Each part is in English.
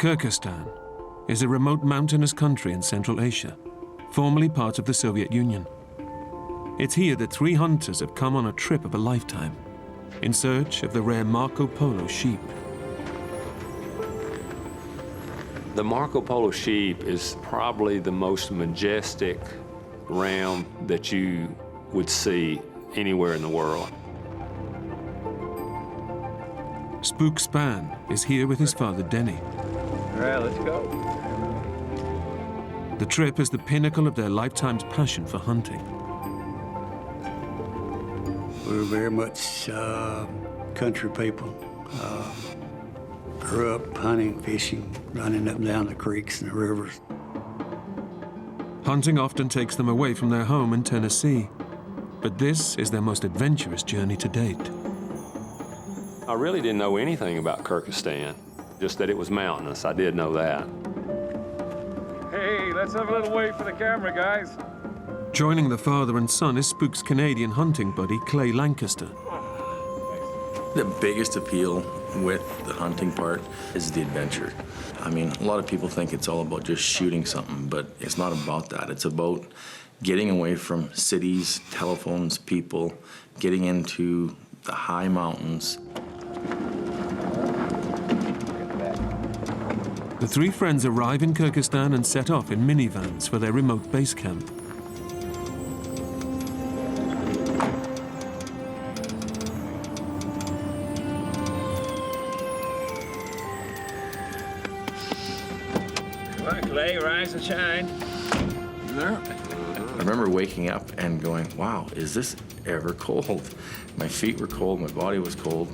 Kyrgyzstan is a remote mountainous country in Central Asia, formerly part of the Soviet Union. It's here that 3 hunters have come on a trip of a lifetime in search of the rare Marco Polo sheep. The Marco Polo sheep is probably the most majestic ram that you would see anywhere in the world. Spook Span is here with his father, Denny. All right, let's go. The trip is the pinnacle of their lifetime's passion for hunting. We're very much country people. Grew up hunting, fishing, running up and down the creeks and the rivers. Hunting often takes them away from their home in Tennessee, but this is their most adventurous journey to date. I really didn't know anything about Kyrgyzstan, just that it was mountainous. I did know that. Hey, let's have a little wait for the camera, guys. Joining the father and son is Spook's Canadian hunting buddy, Clay Lancaster. The biggest appeal with the hunting part is the adventure. I mean, a lot of people think it's all about just shooting something, but it's not about that. It's about getting away from cities, telephones, people, getting into the high mountains. The 3 friends arrive in Kyrgyzstan and set off in minivans for their remote base camp. Come on, Clay, rise and shine. I remember waking up and going, wow, is this ever cold? My feet were cold, my body was cold.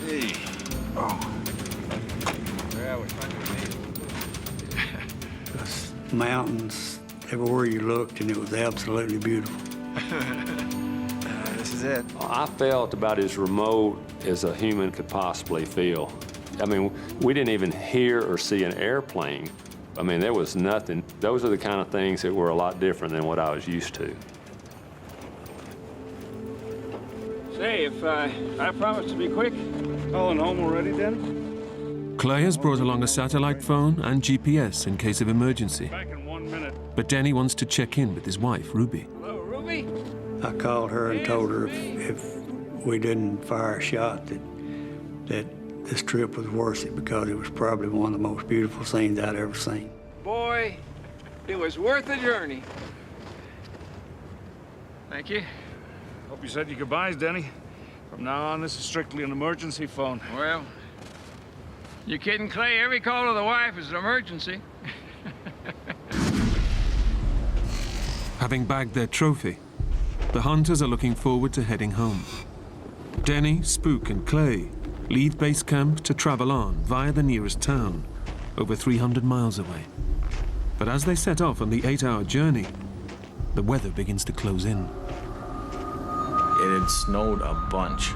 Hey. Oh. Yeah, we're trying to Mountains everywhere you looked, and it was absolutely beautiful. This is it. I felt about as remote as a human could possibly feel. I mean, we didn't even hear or see an airplane. I mean, there was nothing. Those are the kind of things that were a lot different than what I was used to. Say, if I promise to be quick, calling home already, then? Clay has brought along a satellite phone and GPS in case of emergency. Back in 1 minute. But Denny wants to check in with his wife, Ruby. Hello, Ruby? I called her and told her if we didn't fire a shot, that this trip was worth it, because it was probably one of the most beautiful scenes I'd ever seen. Boy, it was worth the journey. Thank you. Hope you said your goodbyes, Denny. From now on, this is strictly an emergency phone. Well, you kidding, Clay? Every call to the wife is an emergency. Having bagged their trophy, the hunters are looking forward to heading home. Denny, Spook, and Clay leave base camp to travel on via the nearest town, over 300 miles away. But as they set off on the 8-hour journey, the weather begins to close in. It had snowed a bunch.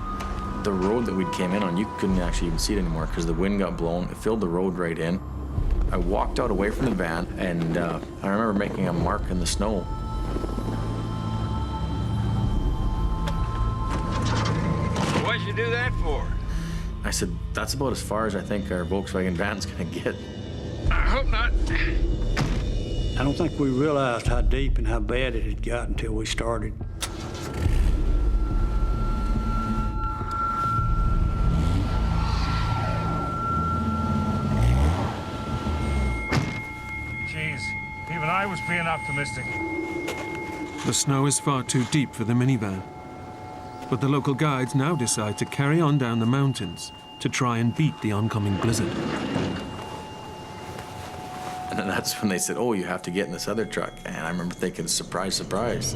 The road that we came in on, you couldn't actually even see it anymore because the wind got blown. It filled the road right in. I walked out away from the van, and I remember making a mark in the snow. What'd you do that for? I said, that's about as far as I think our Volkswagen van's gonna get. I hope not. I don't think we realized how deep and how bad it had got until we started. Jeez, even I was being optimistic. The snow is far too deep for the minivan, but the local guides now decide to carry on down the mountains to try and beat the oncoming blizzard. And then that's when they said, oh, you have to get in this other truck. And I remember thinking, surprise, surprise.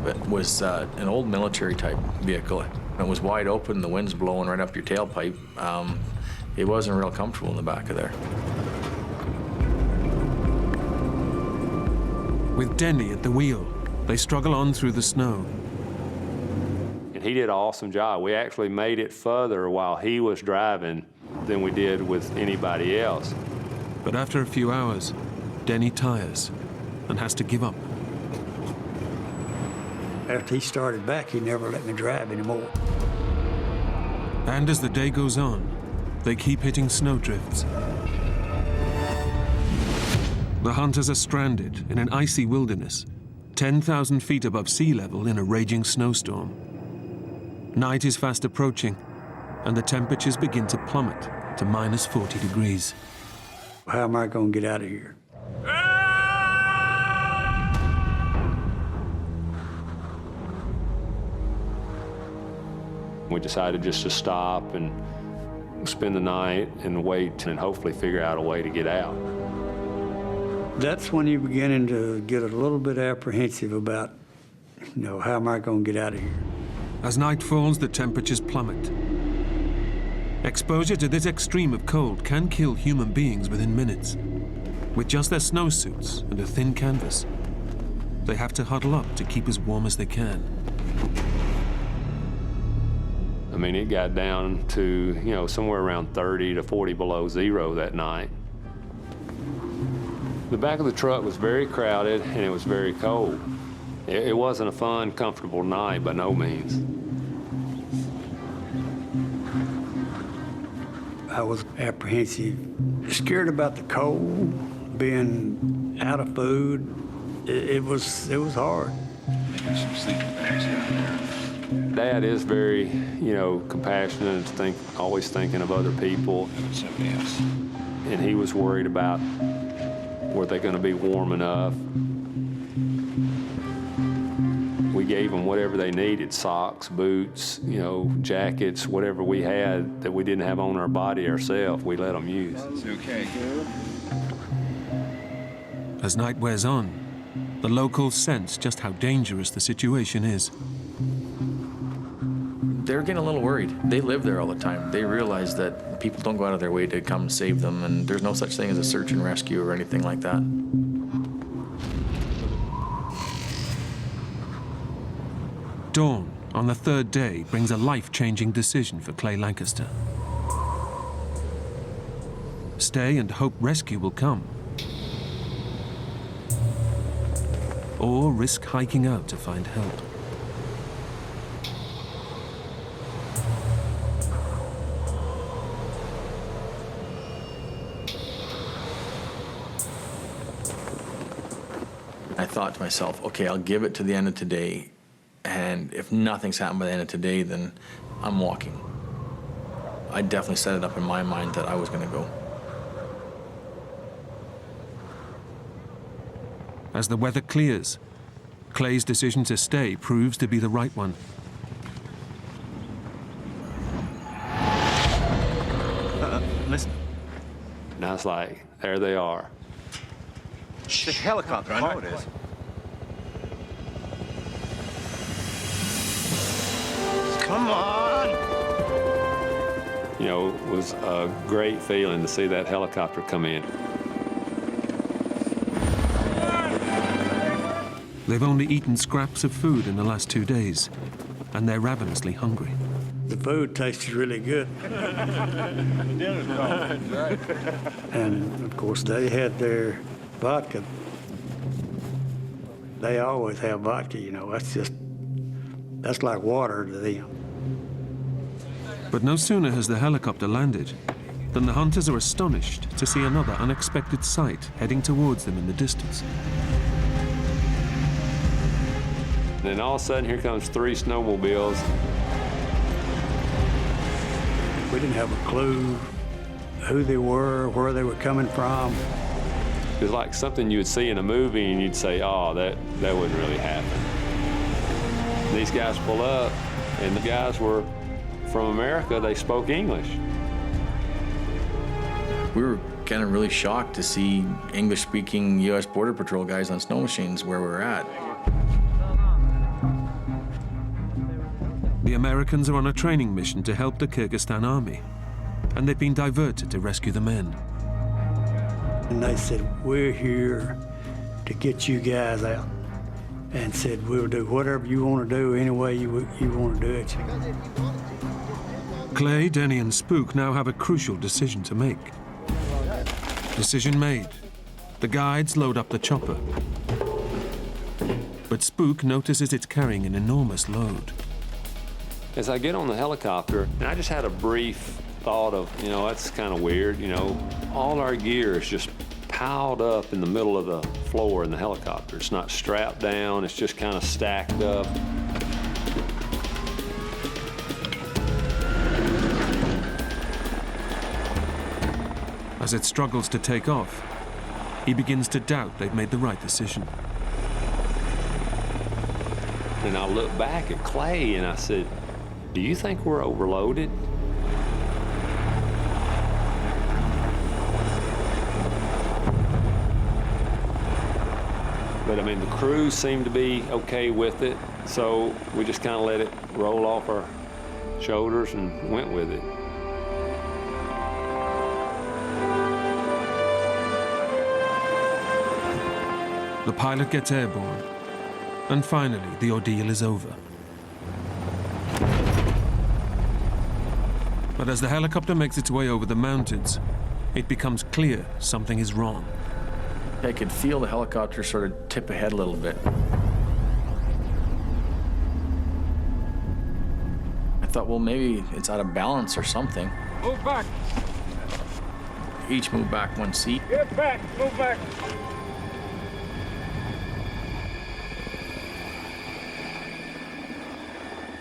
It was an old military type vehicle. It was wide open, the wind's blowing right up your tailpipe. It wasn't real comfortable in the back of there. With Denny at the wheel, they struggle on through the snow. And he did an awesome job. We actually made it further while he was driving than we did with anybody else. But after a few hours, Denny tires and has to give up. After he started back, he never let me drive anymore. And as the day goes on, they keep hitting snowdrifts. The hunters are stranded in an icy wilderness, 10,000 feet above sea level in a raging snowstorm. Night is fast approaching, and the temperatures begin to plummet to minus 40 degrees. How am I going to get out of here? We decided just to stop and spend the night and wait and hopefully figure out a way to get out. That's when you're beginning to get a little bit apprehensive about, how am I going to get out of here? As night falls, the temperatures plummet. Exposure to this extreme of cold can kill human beings within minutes. With just their snowsuits and a thin canvas, they have to huddle up to keep as warm as they can. I mean, it got down to, somewhere around 30 to 40 below zero that night. The back of the truck was very crowded and it was very cold. It wasn't a fun, comfortable night by no means. I was apprehensive, scared about the cold, being out of food. It was hard. Maybe some sleeping bags down there. Dad is very, compassionate, always thinking of other people. Somebody else. And he was worried about, were they going to be warm enough? We gave them whatever they needed, socks, boots, jackets, whatever we had that we didn't have on our body ourselves, we let them use. It's okay. As night wears on, the locals sense just how dangerous the situation is. They're getting a little worried. They live there all the time. They realize that people don't go out of their way to come save them, and there's no such thing as a search and rescue or anything like that. Dawn on the third day brings a life-changing decision for Clay Lancaster. Stay and hope rescue will come, or risk hiking out to find help. I thought to myself, okay, I'll give it to the end of today, and if nothing's happened by the end of today, then I'm walking. I definitely set it up in my mind that I was going to go. As the weather clears, Clay's decision to stay proves to be the right one. Listen. Now it's like, there they are. The helicopter, I know it is. Come on! It was a great feeling to see that helicopter come in. They've only eaten scraps of food in the last 2 days, and they're ravenously hungry. The food tasted really good. Dinner's gone. That's right. And, of course, they had their vodka. They always have vodka, that's like water to them. But no sooner has the helicopter landed than the hunters are astonished to see another unexpected sight heading towards them in the distance. And then all of a sudden, here comes 3 snowmobiles. We didn't have a clue who they were, where they were coming from. It was like something you would see in a movie and you'd say, oh, that wouldn't really happen. These guys pull up, and the guys were from America. They spoke English. We were kind of really shocked to see English-speaking U.S. Border Patrol guys on snow machines where we were at. The Americans are on a training mission to help the Kyrgyzstan army, and they've been diverted to rescue the men. And they said, we're here to get you guys out. And said, we'll do whatever you want to do, any way you want to do it. Clay, Denny, and Spook now have a crucial decision to make. Decision made. The guides load up the chopper. But Spook notices it's carrying an enormous load. As I get on the helicopter, and I just had a brief thought of, you know, that's kind of weird, you know, all our gear is just piled up in the middle of the floor in the helicopter. It's not strapped down, it's just kind of stacked up. As it struggles to take off, he begins to doubt they've made the right decision. And I look back at Clay and I said, do you think we're overloaded? But I mean, the crew seemed to be okay with it, so we just kind of let it roll off our shoulders and went with it. The pilot gets airborne, and finally the ordeal is over. But as the helicopter makes its way over the mountains, it becomes clear something is wrong. I could feel the helicopter sort of tip ahead a little bit. I thought, well, maybe it's out of balance or something. Move back. Each moved back 1 seat. Get back. Move back.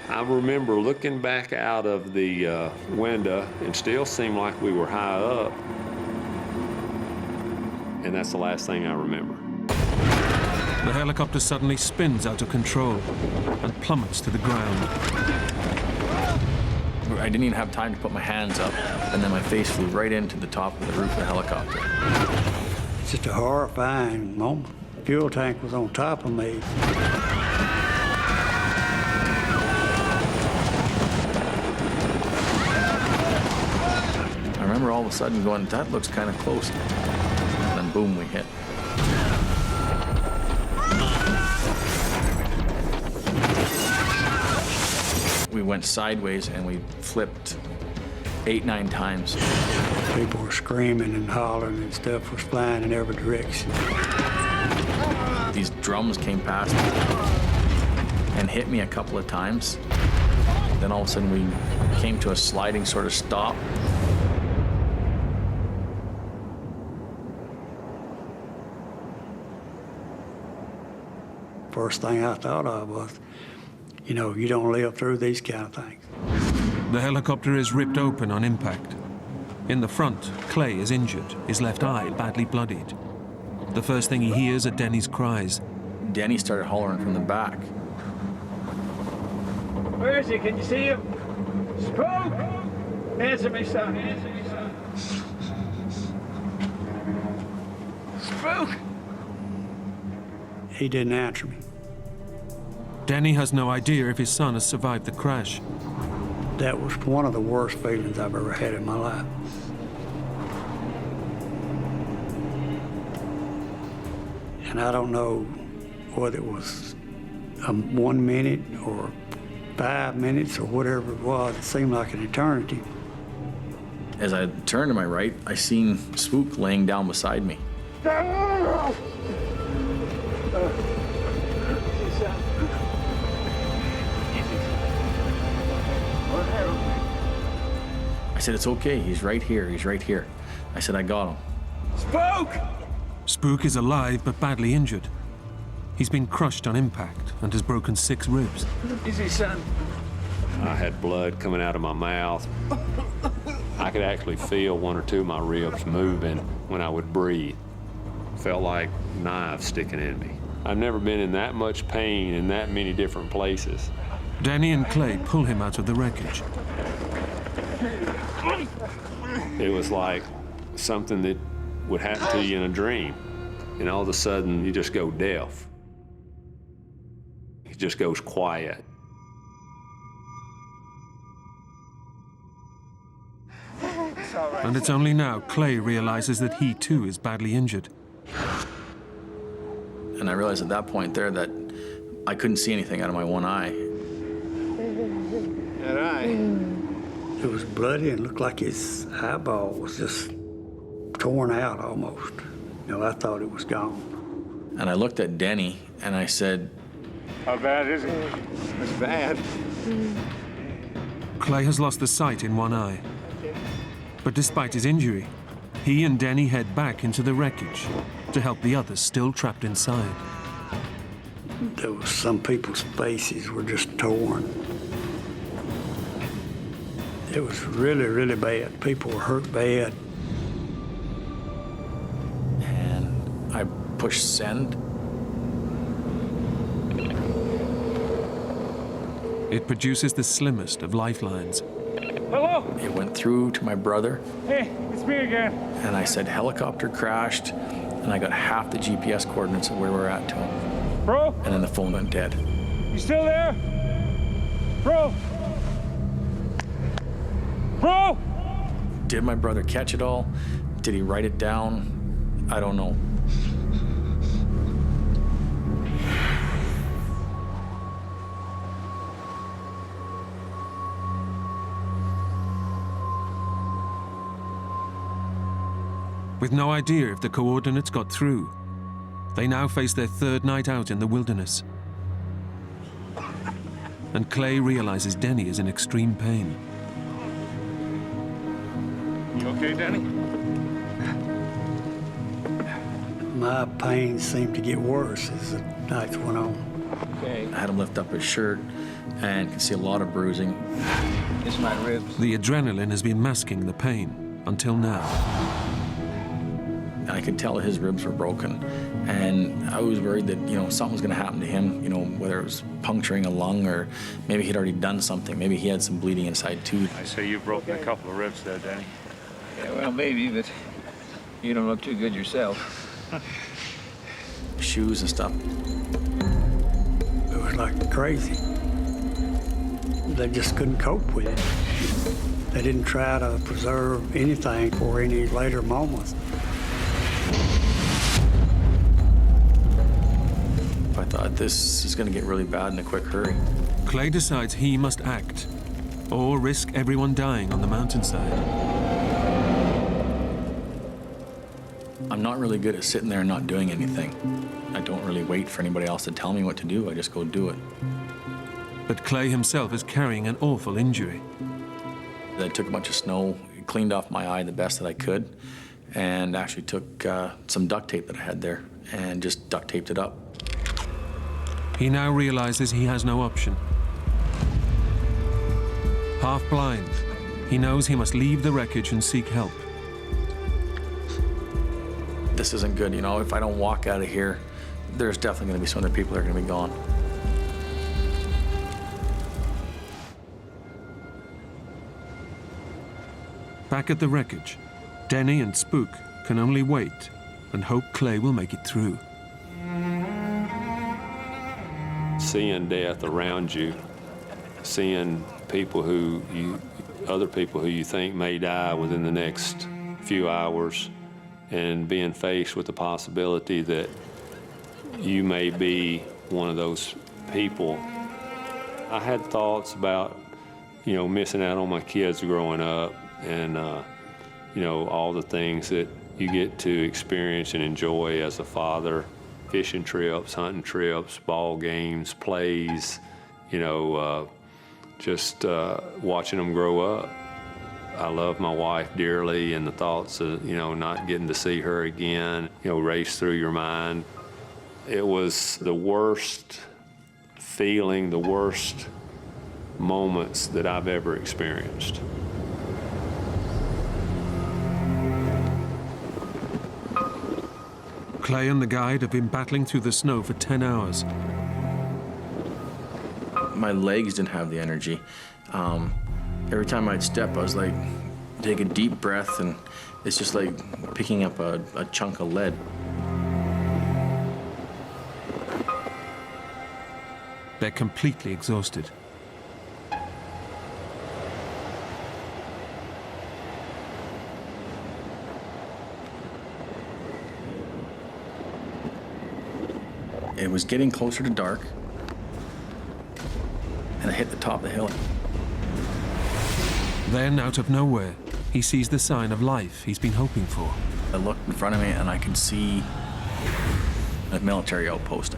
I remember looking back out of the window and still seemed like we were high up. And that's the last thing I remember. The helicopter suddenly spins out of control and plummets to the ground. I didn't even have time to put my hands up, and then my face flew right into the top of the roof of the helicopter. It's just a horrifying moment. The fuel tank was on top of me. I remember all of a sudden going, that looks kind of close. And then boom, we hit. We went sideways and we flipped 8-9 times. People were screaming and hollering and stuff was flying in every direction. These drums came past me and hit me a couple of times. Then all of a sudden we came to a sliding sort of stop. First thing I thought of was, you know, you don't live through these kind of things. The helicopter is ripped open on impact. In the front, Clay is injured, his left eye badly bloodied. The first thing he hears are Denny's cries. Denny started hollering from the back. Where is he? Can you see him? Spook! Answer me, son. Answer me, son. Spook! He didn't answer me. Denny has no idea if his son has survived the crash. That was one of the worst feelings I've ever had in my life. And I don't know whether it was 1 minute or 5 minutes or whatever it was. It seemed like an eternity. As I turned to my right, I seen Spook laying down beside me. I said, it's okay, he's right here, he's right here. I said, I got him. Spook! Spook is alive but badly injured. He's been crushed on impact and has broken 6 ribs. Easy, son. I had blood coming out of my mouth. I could actually feel 1 or 2 of my ribs moving when I would breathe. Felt like knives sticking in me. I've never been in that much pain in that many different places. Denny and Clay pull him out of the wreckage. It was like something that would happen to you in a dream. And all of a sudden, you just go deaf. It just goes quiet. And it's only now Clay realizes that he too is badly injured. And I realized at that point there that I couldn't see anything out of my one eye. That eye. It was bloody and looked like his eyeball was just torn out almost. You know, I thought it was gone. And I looked at Denny and I said, How bad is it? It's bad. Clay has lost the sight in one eye. But despite his injury, he and Denny head back into the wreckage to help the others still trapped inside. There was some people's faces were just torn. It was really, really bad. People were hurt bad. And I pushed send. It produces the slimmest of lifelines. Hello? It went through to my brother, Hey, it's me again. and I said helicopter crashed, and I got half the GPS coordinates of where we're at to him. Bro, And then the phone went dead. you still there? Bro! Bro! Did my brother catch it all? Did he write it down? I don't know. With no idea if the coordinates got through, they now face their third night out in the wilderness. And Clay realizes Denny is in extreme pain. You okay, Danny? My pain seemed to get worse as the nights went on. Okay, I had him lift up his shirt and could see a lot of bruising. it's my ribs. The adrenaline has been masking the pain until now. And I could tell his ribs were broken. And I was worried that, something was going to happen to him, whether it was puncturing a lung or maybe he'd already done something. Maybe he had some bleeding inside too. I say you've broken a couple of ribs there, Danny. Yeah, well, maybe, but you don't look too good yourself. Shoes and stuff. It was like crazy. They just couldn't cope with it. They didn't try to preserve anything for any later moments. I thought this is going to get really bad in a quick hurry. Clay decides he must act, or risk everyone dying on the mountainside. I'm not really good at sitting there and not doing anything. I don't really wait for anybody else to tell me what to do. I just go do it. But Clay himself is carrying an awful injury. I took a bunch of snow, cleaned off my eye the best that I could, and actually took some duct tape that I had there and just duct taped it up. He now realizes he has no option. Half blind, he knows he must leave the wreckage and seek help. This isn't good, if I don't walk out of here, there's definitely going to be some other people that are going to be gone. Back at the wreckage, Denny and Spook can only wait and hope Clay will make it through. Seeing death around you, seeing other people who you think may die within the next few hours, and being faced with the possibility that you may be one of those people. I had thoughts about, missing out on my kids growing up and, all the things that you get to experience and enjoy as a father. Fishing trips, hunting trips, ball games, plays, just watching them grow up. I love my wife dearly, and the thoughts of, not getting to see her again, race through your mind. It was the worst feeling, the worst moments that I've ever experienced. Clay and the guide have been battling through the snow for 10 hours. My legs didn't have the energy. Every time I'd step, I was like, take a deep breath, and it's just like picking up a chunk of lead. They're completely exhausted. It was getting closer to dark, and I hit the top of the hill. Then, out of nowhere, he sees the sign of life he's been hoping for. I looked in front of me, and I could see a military outpost,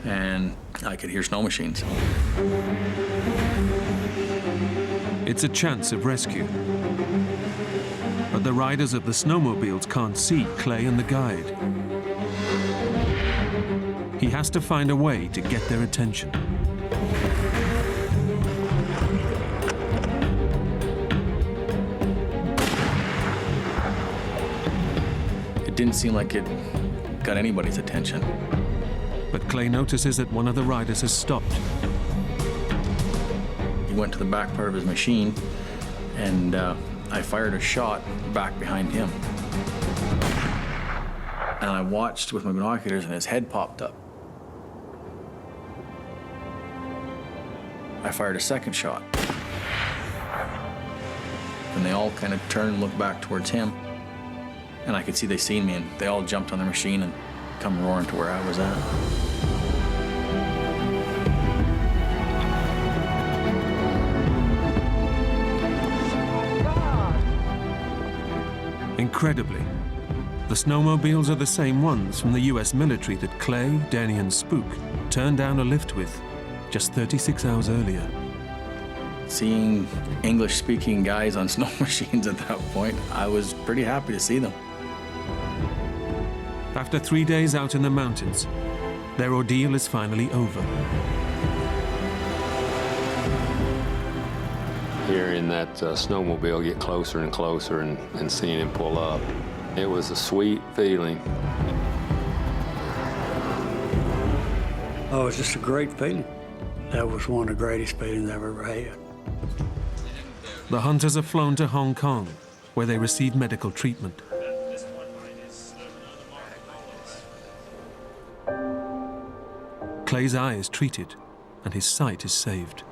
and I could hear snow machines. It's a chance of rescue. But the riders of the snowmobiles can't see Clay and the guide. He has to find a way to get their attention. It didn't seem like it got anybody's attention. But Clay notices that one of the riders has stopped. He went to the back part of his machine, and I fired a shot back behind him. And I watched with my binoculars, and his head popped up. I fired a second shot. And they all kind of turned and looked back towards him. And I could see they seen me, and they all jumped on the machine and come roaring to where I was at. Incredibly, the snowmobiles are the same ones from the US military that Clay, Denny, and Spook turned down a lift with just 36 hours earlier. Seeing English-speaking guys on snow machines at that point, I was pretty happy to see them. After 3 days out in the mountains, their ordeal is finally over. Hearing that snowmobile get closer and closer and seeing him pull up, it was a sweet feeling. Oh, it was just a great feeling. That was one of the greatest feelings I've ever had. The hunters are flown to Hong Kong, where they receive medical treatment. Clay's eye is treated, and his sight is saved.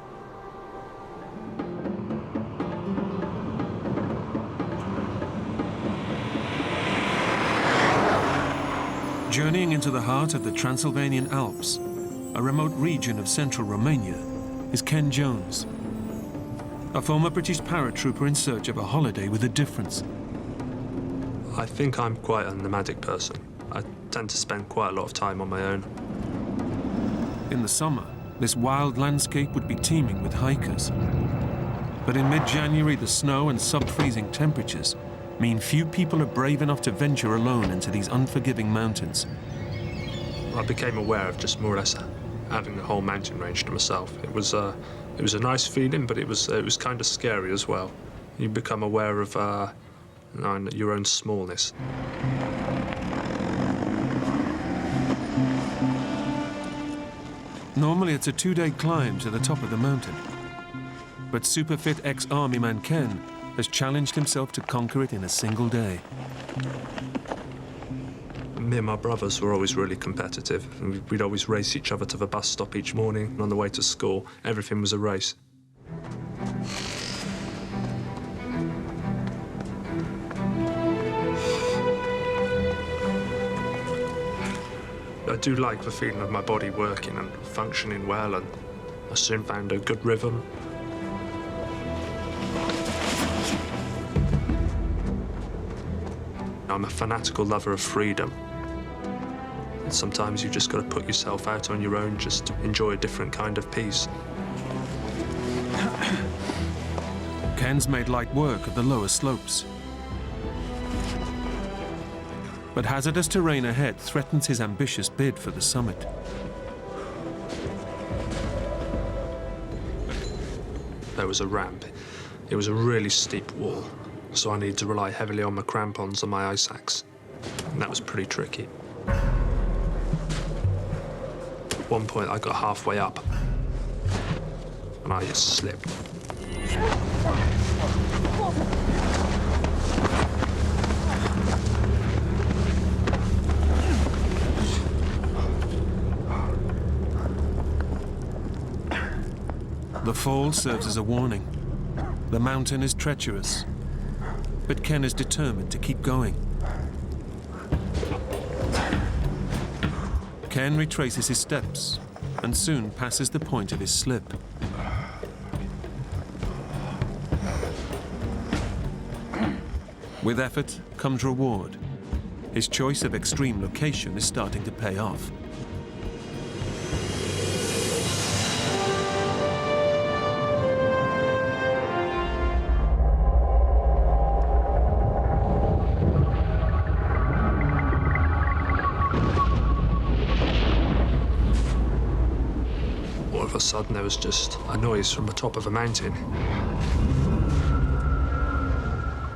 Journeying into the heart of the Transylvanian Alps, a remote region of central Romania, is Ken Jones, a former British paratrooper in search of a holiday with a difference. I think I'm quite a nomadic person. I tend to spend quite a lot of time on my own. In the summer, this wild landscape would be teeming with hikers. But in mid-January, the snow and sub-freezing temperatures mean few people are brave enough to venture alone into these unforgiving mountains. I became aware of just more or less having the whole mountain range to myself. It was a nice feeling, but it was kind of scary as well. You become aware of your own smallness. Normally, it's a 2-day climb to the top of the mountain. But super fit ex-army man Ken has challenged himself to conquer it in a single day. Me and my brothers were always really competitive. We'd always race each other to the bus stop each morning. And on the way to school, everything was a race. I do like the feeling of my body working and functioning well, and I soon found a good rhythm. I'm a fanatical lover of freedom. And sometimes you just got to put yourself out on your own, just to enjoy a different kind of peace. Ken's made light work of the lower slopes. But hazardous terrain ahead threatens his ambitious bid for the summit. There was a ramp. It was a really steep wall, so I needed to rely heavily on my crampons and my ice axe. And that was pretty tricky. At one point, I got halfway up, and I just slipped. The fall serves as a warning. The mountain is treacherous, but Ken is determined to keep going. Ken retraces his steps and soon passes the point of his slip. With effort comes reward. His choice of extreme location is starting to pay off. sudden there was just a noise from the top of a mountain.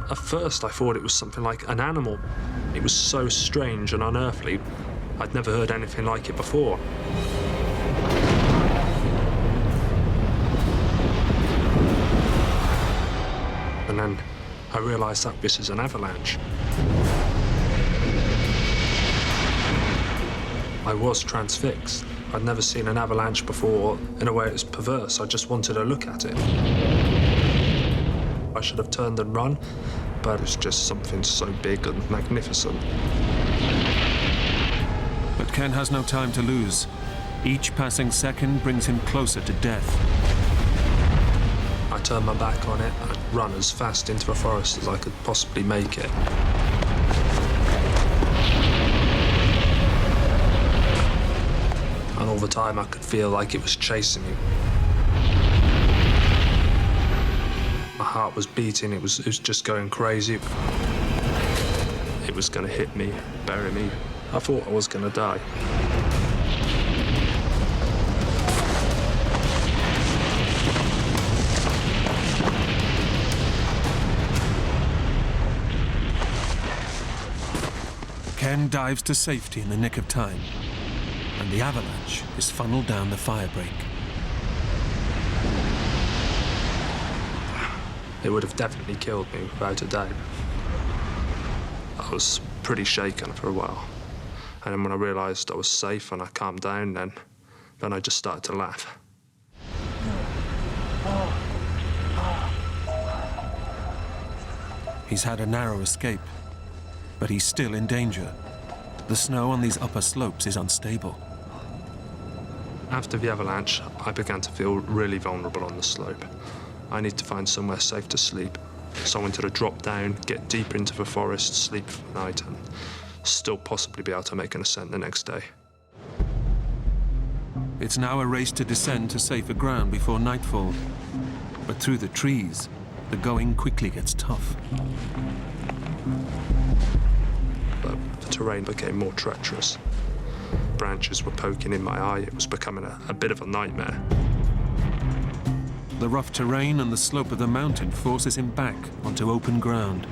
At first I thought it was something like an animal. It was so strange and unearthly. I'd never heard anything like it before. And then I realised that this is an avalanche. I was transfixed. I'd never seen an avalanche before. In a way, it was perverse. I just wanted to look at it. I should have turned and run, but it's just something so big and magnificent. But Ken has no time to lose. Each passing second brings him closer to death. I turned my back on it and run as fast into the forest as I could possibly make it. And all the time I could feel like it was chasing me. My heart was beating, it was just going crazy. It was going to hit me, bury me. I thought I was going to die. Ken dives to safety in the nick of time, and the avalanche is funneled down the firebreak. It would have definitely killed me without a doubt. I was pretty shaken for a while. And then when I realised I was safe and I calmed down, then I just started to laugh. He's had a narrow escape, but he's still in danger. The snow on these upper slopes is unstable. After the avalanche, I began to feel really vulnerable on the slope. I need to find somewhere safe to sleep. So I wanted to drop down, get deeper into the forest, sleep for the night, and still possibly be able to make an ascent the next day. It's now a race to descend to safer ground before nightfall. But through the trees, the going quickly gets tough. But the terrain became more treacherous. Branches were poking in my eye. It was becoming a bit of a nightmare. The rough terrain and the slope of the mountain forces him back onto open ground.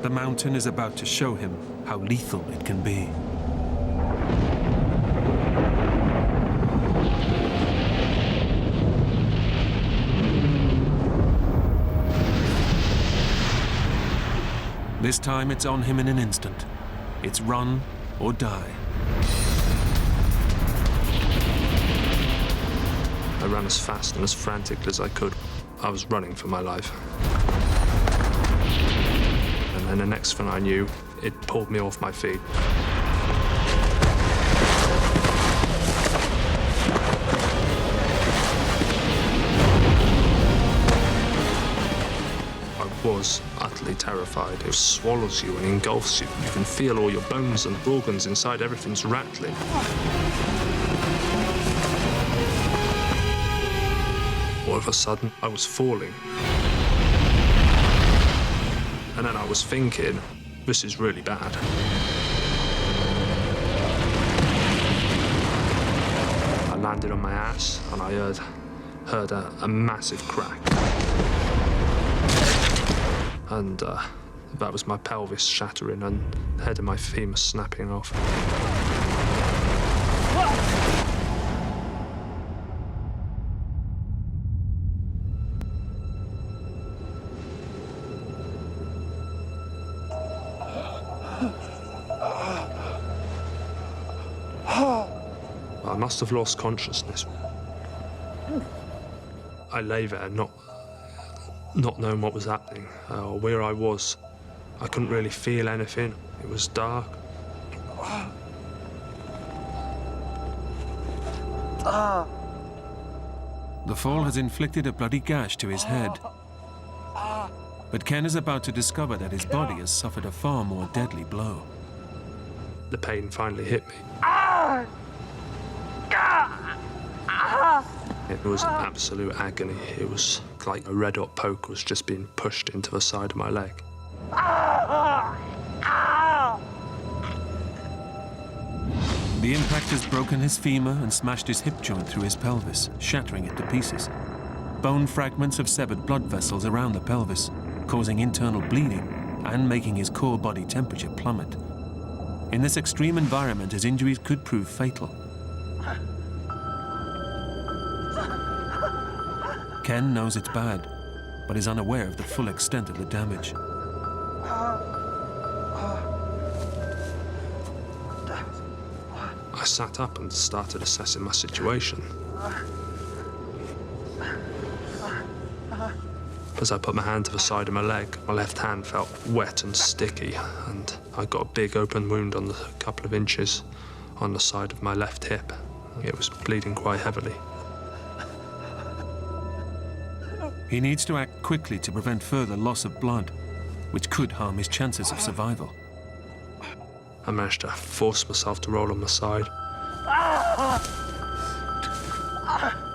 The mountain is about to show him how lethal it can be. This time it's on him in an instant. It's run or die. I ran as fast and as frantically as I could. I was running for my life. And then the next thing I knew, it pulled me off my feet. I was utterly terrified. It swallows you and engulfs you. You can feel all your bones and organs inside, everything's rattling. All of a sudden, I was falling. And then I was thinking, this is really bad. I landed on my ass and I heard a massive crack. And that was my pelvis shattering and the head of my femur snapping off. I must have lost consciousness. I lay there, not knowing what was happening or where I was. I couldn't really feel anything. It was dark. The fall has inflicted a bloody gash to his head. But Ken is about to discover that his body has suffered a far more deadly blow. The pain finally hit me. It was absolute agony. It was like a red-hot poke was just being pushed into the side of my leg. The impact has broken his femur and smashed his hip joint through his pelvis, shattering it to pieces. Bone fragments have severed blood vessels around the pelvis, causing internal bleeding and making his core body temperature plummet. In this extreme environment, his injuries could prove fatal. Ken knows it's bad, but is unaware of the full extent of the damage. I sat up and started assessing my situation. As I put my hand to the side of my leg, my left hand felt wet and sticky, and I got a big open wound on a couple of inches on the side of my left hip. It was bleeding quite heavily. He needs to act quickly to prevent further loss of blood, which could harm his chances of survival. I managed to force myself to roll on my side.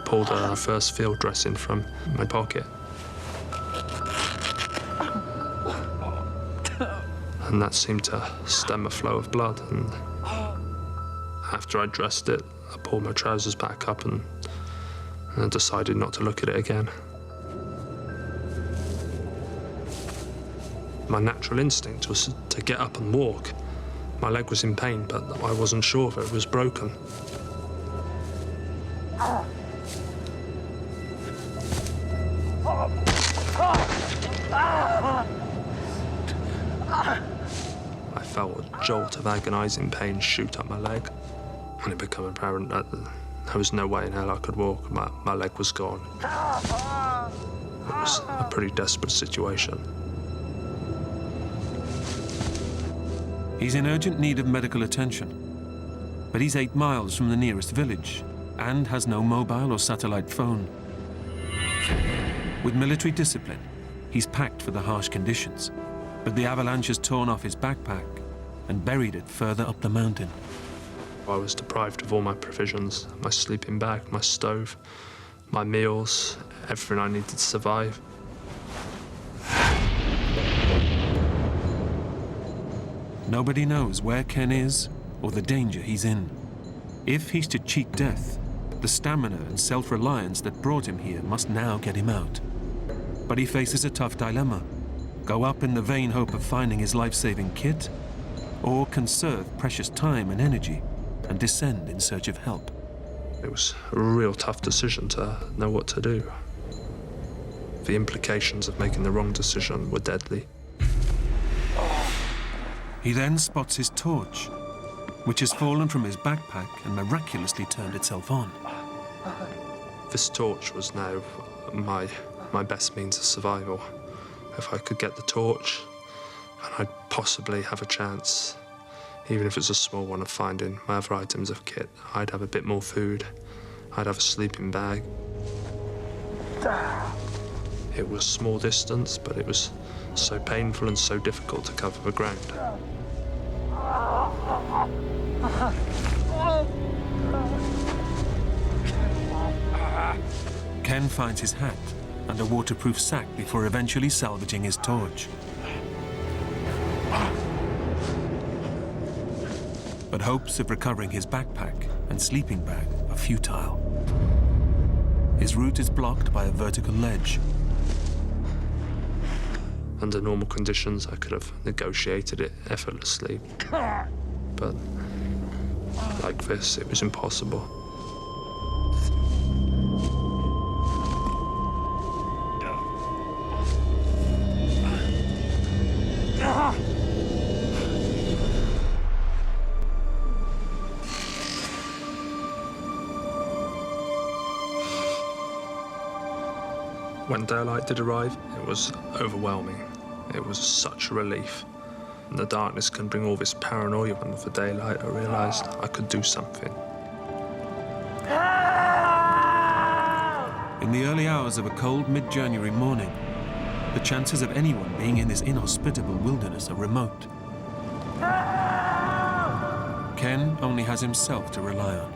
Pulled a first field dressing from my pocket. And that seemed to stem a flow of blood. And after I dressed it, I pulled my trousers back up and I decided not to look at it again. My natural instinct was to get up and walk. My leg was in pain, but I wasn't sure if it was broken. I felt a jolt of agonizing pain shoot up my leg, and it became apparent that there was no way in hell I could walk. My leg was gone. It was a pretty desperate situation. He's in urgent need of medical attention, but he's 8 miles from the nearest village and has no mobile or satellite phone. With military discipline, he's packed for the harsh conditions, but the avalanche has torn off his backpack and buried it further up the mountain. I was deprived of all my provisions, my sleeping bag, my stove, my meals, everything I needed to survive. Nobody knows where Ken is or the danger he's in. If he's to cheat death, the stamina and self-reliance that brought him here must now get him out. But he faces a tough dilemma. Go up in the vain hope of finding his life-saving kit, or conserve precious time and energy and descend in search of help. It was a real tough decision to know what to do. The implications of making the wrong decision were deadly. He then spots his torch, which has fallen from his backpack and miraculously turned itself on. This torch was now my best means of survival. If I could get the torch, and I'd possibly have a chance, even if it's a small one, of finding my other items of kit. I'd have a bit more food. I'd have a sleeping bag. It was small distance, but it was so painful and so difficult to cover the ground. Ken finds his hat and a waterproof sack before eventually salvaging his torch. But hopes of recovering his backpack and sleeping bag are futile. His route is blocked by a vertical ledge. Under normal conditions, I could have negotiated it effortlessly. But like this, it was impossible. When daylight did arrive, it was overwhelming. It was such a relief. And the darkness can bring all this paranoia, and for daylight I realized I could do something. In the early hours of a cold mid-January morning, the chances of anyone being in this inhospitable wilderness are remote. Ken only has himself to rely on,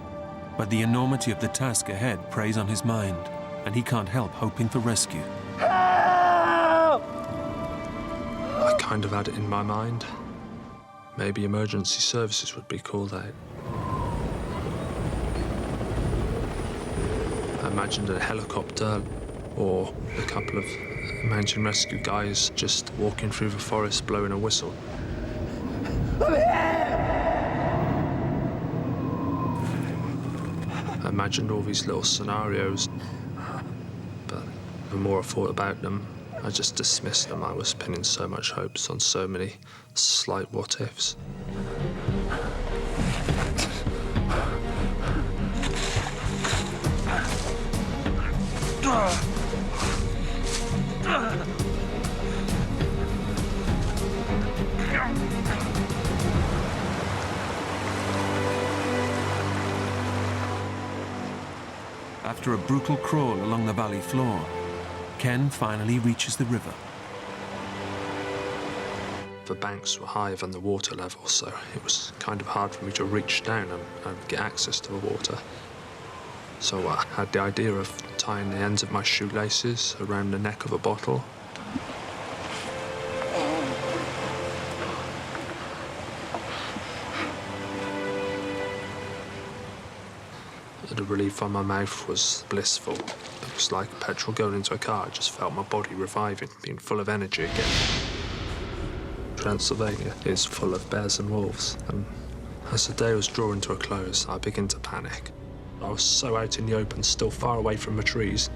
but the enormity of the task ahead preys on his mind, and he can't help hoping for rescue. I kind of had it in my mind. Maybe emergency services would be called out. imagined a helicopter or a couple of mountain rescue guys just walking through the forest blowing a whistle. I imagined all these little scenarios, but the more I thought about them, I just dismissed them. I was pinning so much hopes on so many slight what-ifs. After a brutal crawl along the valley floor, Ken finally reaches the river. The banks were higher than the water level, so it was kind of hard for me to reach down and get access to the water. So I had the idea of tying the ends of my shoelaces around the neck of a bottle. The relief on my mouth was blissful. It was like petrol going into a car. I just felt my body reviving, being full of energy again. Transylvania is full of bears and wolves, and as the day was drawing to a close, I began to panic. I was so out in the open, still far away from the trees.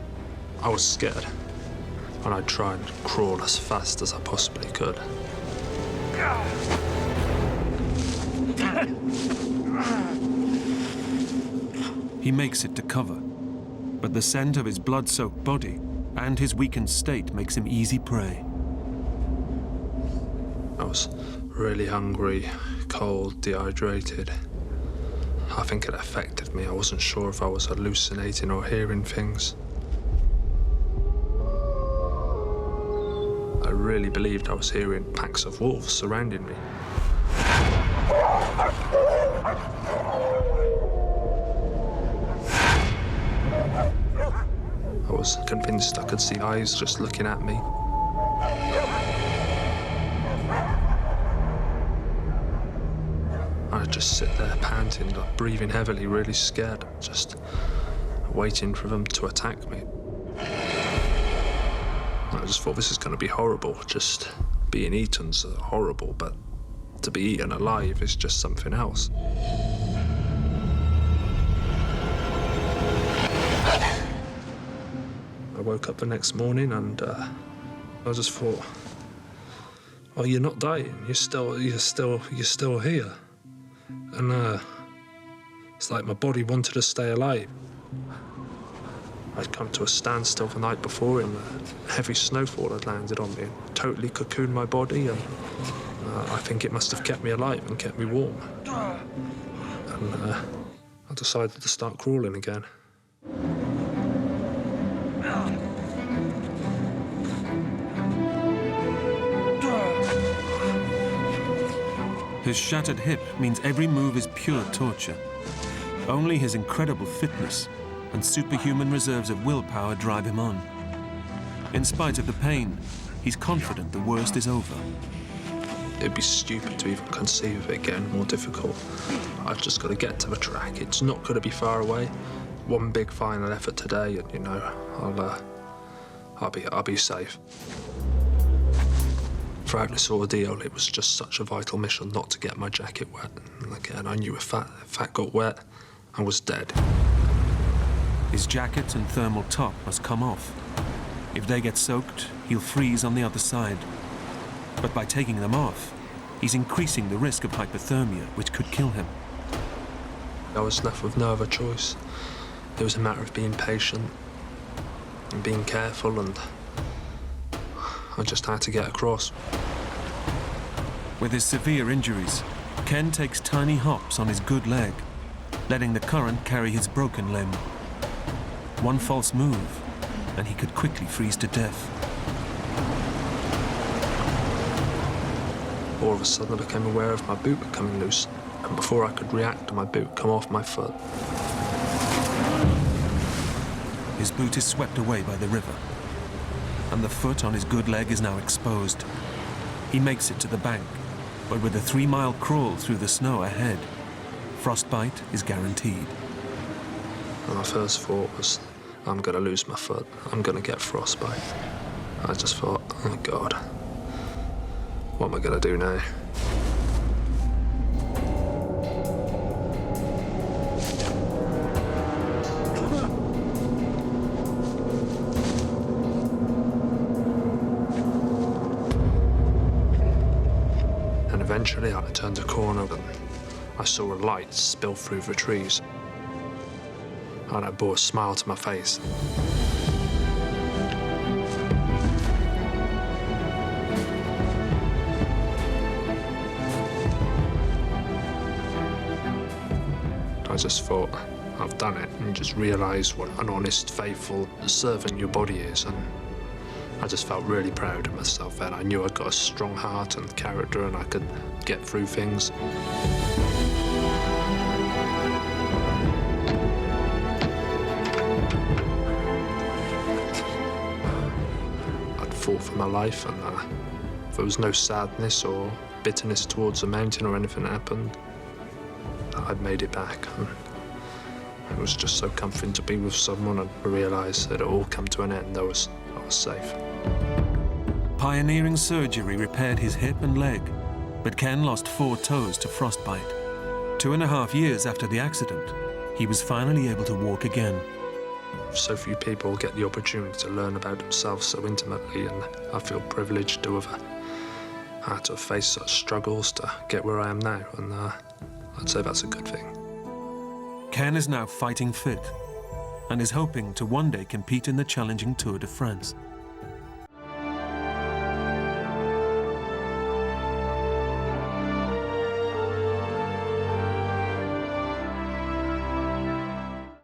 I was scared, and I'd try and crawl as fast as I possibly could. He makes it to cover, but the scent of his blood-soaked body and his weakened state makes him easy prey. I was really hungry, cold, dehydrated. I think it affected me. I wasn't sure if I was hallucinating or hearing things. I really believed I was hearing packs of wolves surrounding me. I was convinced I could see eyes just looking at me. I'd just sit there panting, like breathing heavily, really scared, just waiting for them to attack me. I just thought this is going to be horrible. Just being eaten's horrible, but to be eaten alive is just something else. I woke up the next morning and I just thought, oh, you're not dying. You're still here. And it's like my body wanted to stay alive. I'd come to a standstill the night before and heavy snowfall had landed on me and totally cocooned my body, and I think it must have kept me alive and kept me warm. And I decided to start crawling again. His shattered hip means every move is pure torture. Only his incredible fitness and superhuman reserves of willpower drive him on. In spite of the pain, he's confident the worst is over. It'd be stupid to even conceive of it getting more difficult. I've just got to get to the track. It's not going to be far away. One big final effort today, and you know, I'll be safe. Throughout this ordeal, it was just such a vital mission not to get my jacket wet. And again, I knew if that got wet, I was dead. His jacket and thermal top must come off. If they get soaked, he'll freeze on the other side. But by taking them off, he's increasing the risk of hypothermia, which could kill him. I was left with no other choice. It was a matter of being patient and being careful, and I just had to get across. With his severe injuries, Ken takes tiny hops on his good leg, letting the current carry his broken limb. One false move, and he could quickly freeze to death. All of a sudden, I became aware of my boot becoming loose, and before I could react, my boot come off my foot. His boot is swept away by the river, and the foot on his good leg is now exposed. He makes it to the bank, but with a 3-mile crawl through the snow ahead, frostbite is guaranteed. And my first thought was, I'm going to lose my foot. I'm going to get frostbite. I just thought, oh God, what am I going to do now? And eventually I turned a corner and I saw a light spill through the trees. And it brought a smile to my face. I just thought, I've done it, and just realised what an honest, faithful servant your body is. And I just felt really proud of myself then. I knew I'd got a strong heart and character and I could get through things. I'd fought for my life, and there was no sadness or bitterness towards the mountain or anything that happened. I'd made it back. And it was just so comforting to be with someone and realise that it all come to an end. I was safe. Pioneering surgery repaired his hip and leg, but Ken lost 4 toes to frostbite. 2.5 years after the accident, he was finally able to walk again. So few people get the opportunity to learn about themselves so intimately, and I feel privileged to have had to face such struggles to get where I am now, and I'd say that's a good thing. Ken is now fighting fit and is hoping to one day compete in the challenging Tour de France.